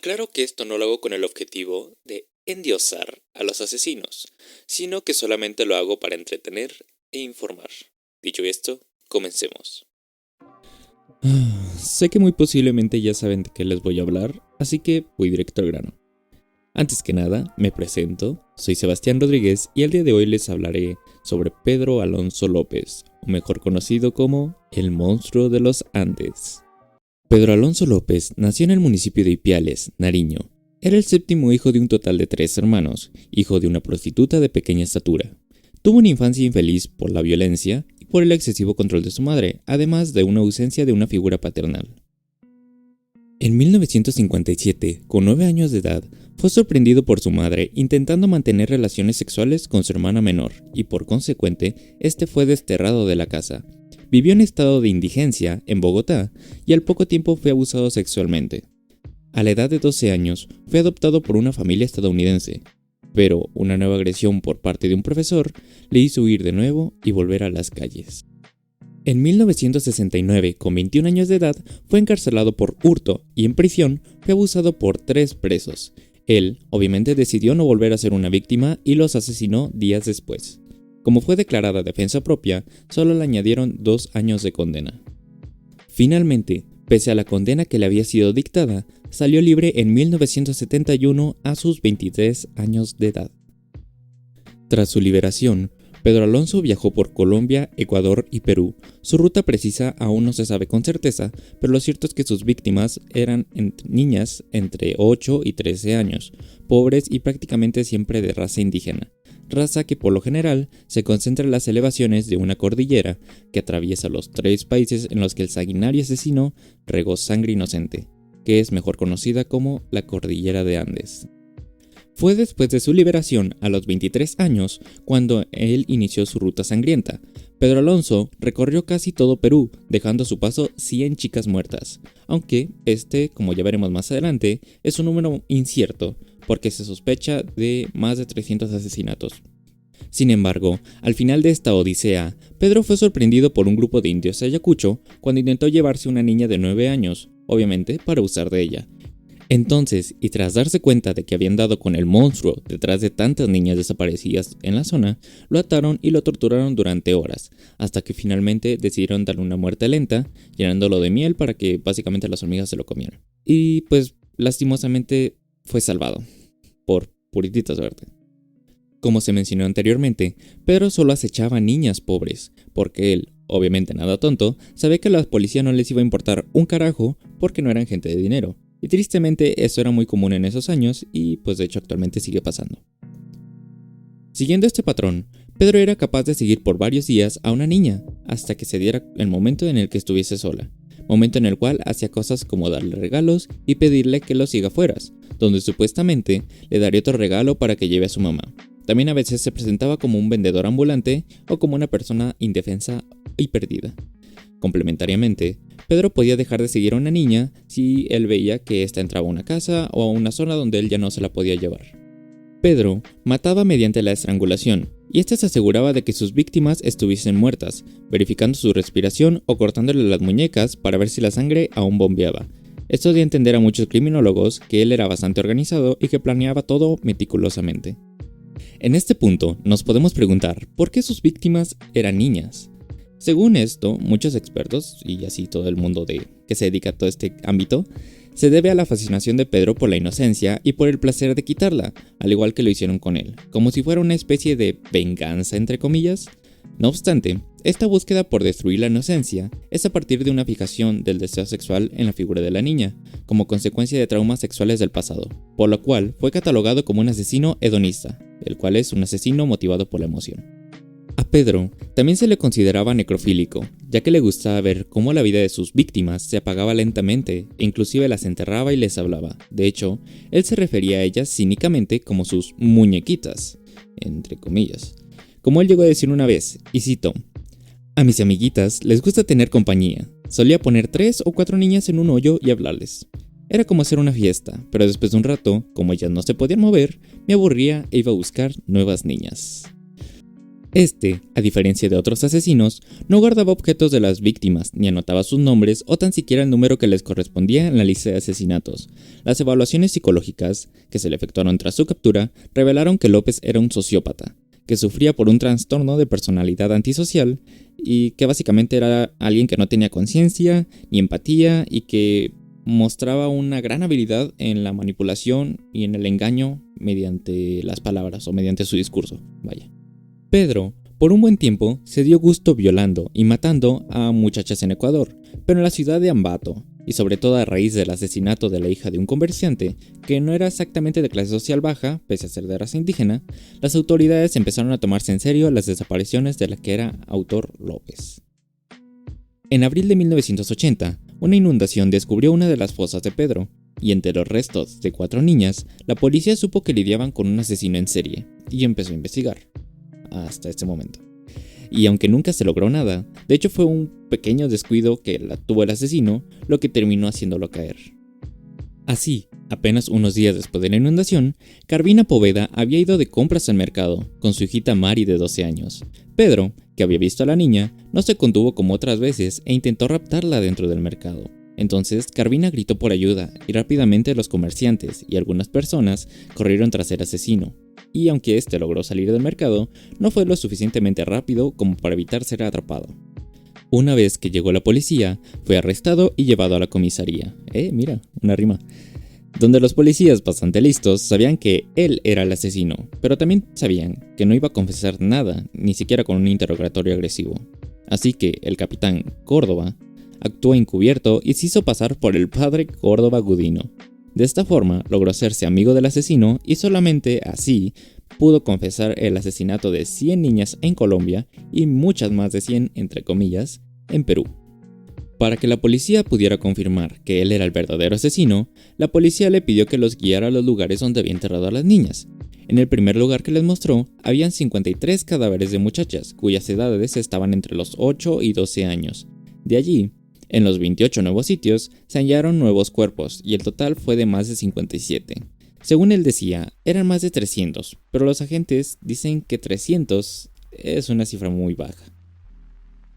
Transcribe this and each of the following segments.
Claro que esto no lo hago con el objetivo de endiosar a los asesinos, sino que solamente lo hago para entretener e informar. Dicho esto, comencemos. Sé que muy posiblemente ya saben de qué les voy a hablar, así que voy directo al grano. Antes que nada, me presento, soy Sebastián Rodríguez y el día de hoy les hablaré sobre Pedro Alonso López, o mejor conocido como el monstruo de los Andes. Pedro Alonso López nació en el municipio de Ipiales, Nariño. Era el séptimo hijo de un total de 3 hermanos, hijo de una prostituta de pequeña estatura. Tuvo una infancia infeliz por la violencia y por el excesivo control de su madre, además de una ausencia de una figura paternal. En 1957, con 9 años de edad, fue sorprendido por su madre intentando mantener relaciones sexuales con su hermana menor y por consecuente, este fue desterrado de la casa. Vivió en estado de indigencia en Bogotá y al poco tiempo fue abusado sexualmente. A la edad de 12 años fue adoptado por una familia estadounidense, pero una nueva agresión por parte de un profesor le hizo huir de nuevo y volver a las calles. En 1969, con 21 años de edad, fue encarcelado por hurto y en prisión fue abusado por 3 presos. Él, obviamente, decidió no volver a ser una víctima y los asesinó días después. Como fue declarada defensa propia, solo le añadieron 2 años de condena. Finalmente, pese a la condena que le había sido dictada, salió libre en 1971 a sus 23 años de edad. Tras su liberación, Pedro Alonso viajó por Colombia, Ecuador y Perú. Su ruta precisa aún no se sabe con certeza, pero lo cierto es que sus víctimas eran niñas entre 8 y 13 años, pobres y prácticamente siempre de raza indígena. Raza que por lo general se concentra en las elevaciones de una cordillera que atraviesa los 3 países en los que el sanguinario asesino regó sangre inocente, que es mejor conocida como la Cordillera de Andes. Fue después de su liberación, a los 23 años, cuando él inició su ruta sangrienta. Pedro Alonso recorrió casi todo Perú, dejando a su paso 100 chicas muertas, aunque como ya veremos más adelante, es un número incierto, porque se sospecha de más de 300 asesinatos. Sin embargo, al final de esta odisea, Pedro fue sorprendido por un grupo de indios ayacucho cuando intentó llevarse una niña de 9 años, obviamente para usar de ella. Entonces, y tras darse cuenta de que habían dado con el monstruo detrás de tantas niñas desaparecidas en la zona, lo ataron y lo torturaron durante horas, hasta que finalmente decidieron darle una muerte lenta, llenándolo de miel para que básicamente las hormigas se lo comieran. Y pues, lastimosamente, fue salvado, por puritita suerte. Como se mencionó anteriormente, Pedro solo acechaba niñas pobres, porque él, obviamente nada tonto, sabía que a la policía no les iba a importar un carajo porque no eran gente de dinero. Y tristemente eso era muy común en esos años y pues de hecho actualmente sigue pasando. Siguiendo este patrón, Pedro era capaz de seguir por varios días a una niña hasta que se diera el momento en el que estuviese sola, momento en el cual hacía cosas como darle regalos y pedirle que lo siga fueras, donde supuestamente le daría otro regalo para que lleve a su mamá. También a veces se presentaba como un vendedor ambulante o como una persona indefensa y perdida. Complementariamente, Pedro podía dejar de seguir a una niña si él veía que ésta entraba a una casa o a una zona donde él ya no se la podía llevar. Pedro mataba mediante la estrangulación, y éste se aseguraba de que sus víctimas estuviesen muertas, verificando su respiración o cortándole las muñecas para ver si la sangre aún bombeaba. Esto dio a entender a muchos criminólogos que él era bastante organizado y que planeaba todo meticulosamente. En este punto, nos podemos preguntar por qué sus víctimas eran niñas. Según esto, muchos expertos, y así todo el mundo que se dedica a todo este ámbito, se debe a la fascinación de Pedro por la inocencia y por el placer de quitarla, al igual que lo hicieron con él, como si fuera una especie de venganza entre comillas. No obstante, esta búsqueda por destruir la inocencia es a partir de una fijación del deseo sexual en la figura de la niña, como consecuencia de traumas sexuales del pasado, por lo cual fue catalogado como un asesino hedonista, el cual es un asesino motivado por la emoción. A Pedro también se le consideraba necrofílico, ya que le gustaba ver cómo la vida de sus víctimas se apagaba lentamente e inclusive las enterraba y les hablaba. De hecho, él se refería a ellas cínicamente como sus muñequitas, entre comillas. Como él llegó a decir una vez, y cito: "A mis amiguitas les gusta tener compañía. Solía poner 3 o 4 niñas en un hoyo y hablarles. Era como hacer una fiesta, pero después de un rato, como ellas no se podían mover, me aburría e iba a buscar nuevas niñas". A diferencia de otros asesinos, no guardaba objetos de las víctimas, ni anotaba sus nombres o tan siquiera el número que les correspondía en la lista de asesinatos. Las evaluaciones psicológicas que se le efectuaron tras su captura revelaron que López era un sociópata, que sufría por un trastorno de personalidad antisocial y que básicamente era alguien que no tenía conciencia ni empatía y que mostraba una gran habilidad en la manipulación y en el engaño mediante las palabras o mediante su discurso, vaya. Pedro, por un buen tiempo, se dio gusto violando y matando a muchachas en Ecuador, pero en la ciudad de Ambato, y sobre todo a raíz del asesinato de la hija de un comerciante, que no era exactamente de clase social baja, pese a ser de raza indígena, las autoridades empezaron a tomarse en serio las desapariciones de la que era autor López. En abril de 1980, una inundación descubrió una de las fosas de Pedro, y entre los restos de 4 niñas, la policía supo que lidiaban con un asesino en serie, y empezó a investigar. Hasta este momento. Y aunque nunca se logró nada, de hecho fue un pequeño descuido que tuvo el asesino lo que terminó haciéndolo caer. Así, apenas unos días después de la inundación, Carmina Poveda había ido de compras al mercado con su hijita Mari de 12 años. Pedro, que había visto a la niña, no se contuvo como otras veces e intentó raptarla dentro del mercado. Entonces, Carmina gritó por ayuda y rápidamente los comerciantes y algunas personas corrieron tras el asesino. Y aunque este logró salir del mercado, no fue lo suficientemente rápido como para evitar ser atrapado. Una vez que llegó la policía, fue arrestado y llevado a la comisaría. Mira, una rima. Donde los policías bastante listos sabían que él era el asesino, pero también sabían que no iba a confesar nada, ni siquiera con un interrogatorio agresivo. Así que el capitán Córdoba actuó encubierto y se hizo pasar por el padre Córdoba Gudino. De esta forma logró hacerse amigo del asesino y solamente así pudo confesar el asesinato de 100 niñas en Colombia y muchas más de 100, entre comillas, en Perú. Para que la policía pudiera confirmar que él era el verdadero asesino, la policía le pidió que los guiara a los lugares donde había enterrado a las niñas. En el primer lugar que les mostró, habían 53 cadáveres de muchachas, cuyas edades estaban entre los 8 y 12 años. De allí, en los 28 nuevos sitios, se hallaron nuevos cuerpos, y el total fue de más de 57. Según él decía, eran más de 300, pero los agentes dicen que 300 es una cifra muy baja.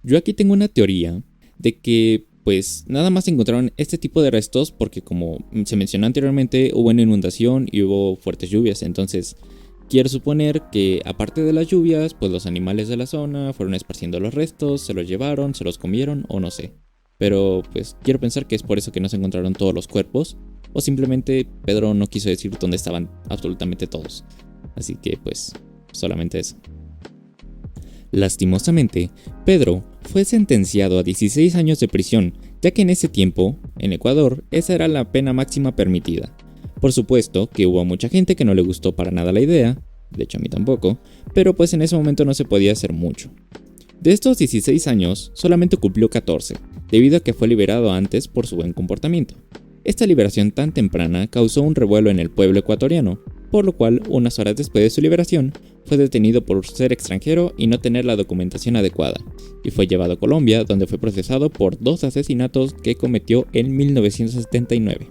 Yo aquí tengo una teoría de que, pues, nada más encontraron este tipo de restos porque, como se mencionó anteriormente, hubo una inundación y hubo fuertes lluvias, entonces quiero suponer que, aparte de las lluvias, pues los animales de la zona fueron esparciendo los restos, se los llevaron, se los comieron o no sé. Pero pues quiero pensar que es por eso que no se encontraron todos los cuerpos, o simplemente Pedro no quiso decir dónde estaban absolutamente todos. Así que pues solamente eso. Lastimosamente, Pedro fue sentenciado a 16 años de prisión, ya que en ese tiempo, en Ecuador, esa era la pena máxima permitida. Por supuesto que hubo mucha gente que no le gustó para nada la idea, de hecho a mí tampoco, pero pues en ese momento no se podía hacer mucho. De estos 16 años, solamente cumplió 14, debido a que fue liberado antes por su buen comportamiento. Esta liberación tan temprana causó un revuelo en el pueblo ecuatoriano, por lo cual, unas horas después de su liberación, fue detenido por ser extranjero y no tener la documentación adecuada, y fue llevado a Colombia, donde fue procesado por 2 asesinatos que cometió en 1979.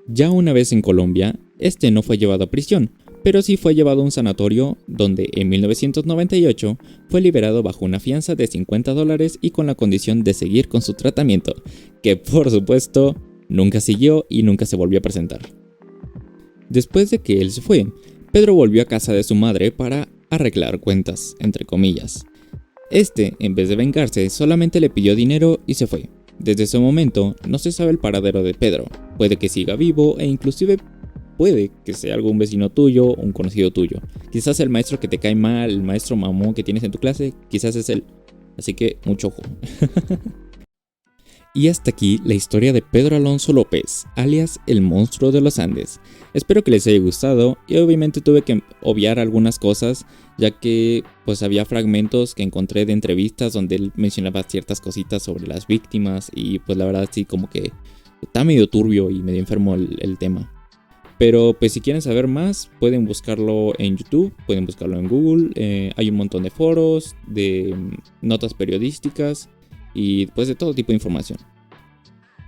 Ya una vez en Colombia, este no fue llevado a prisión, pero sí fue llevado a un sanatorio donde en 1998 fue liberado bajo una fianza de $50 y con la condición de seguir con su tratamiento, que por supuesto nunca siguió y nunca se volvió a presentar. Después de que él se fue, Pedro volvió a casa de su madre para arreglar cuentas, entre comillas. En vez de vengarse, solamente le pidió dinero y se fue. Desde ese momento no se sabe el paradero de Pedro, puede que siga vivo e inclusive puede que sea algún vecino tuyo o un conocido tuyo. Quizás el maestro que te cae mal, el maestro mamón que tienes en tu clase, quizás es él. Así que mucho ojo. Y hasta aquí la historia de Pedro Alonso López, alias el monstruo de los Andes. Espero que les haya gustado y obviamente tuve que obviar algunas cosas, ya que pues había fragmentos que encontré de entrevistas donde él mencionaba ciertas cositas sobre las víctimas y pues la verdad sí como que está medio turbio y medio enfermo el tema. Pero pues si quieren saber más, pueden buscarlo en YouTube, pueden buscarlo en Google, hay un montón de foros, de notas periodísticas y pues de todo tipo de información.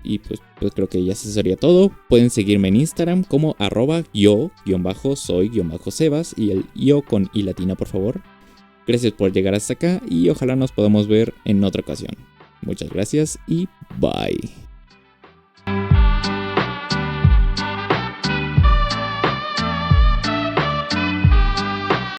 Y pues creo que ya se sería todo. Pueden seguirme en Instagram como @yo_soy_sebas y el yo con i latina por favor. Gracias por llegar hasta acá y ojalá nos podamos ver en otra ocasión. Muchas gracias y bye.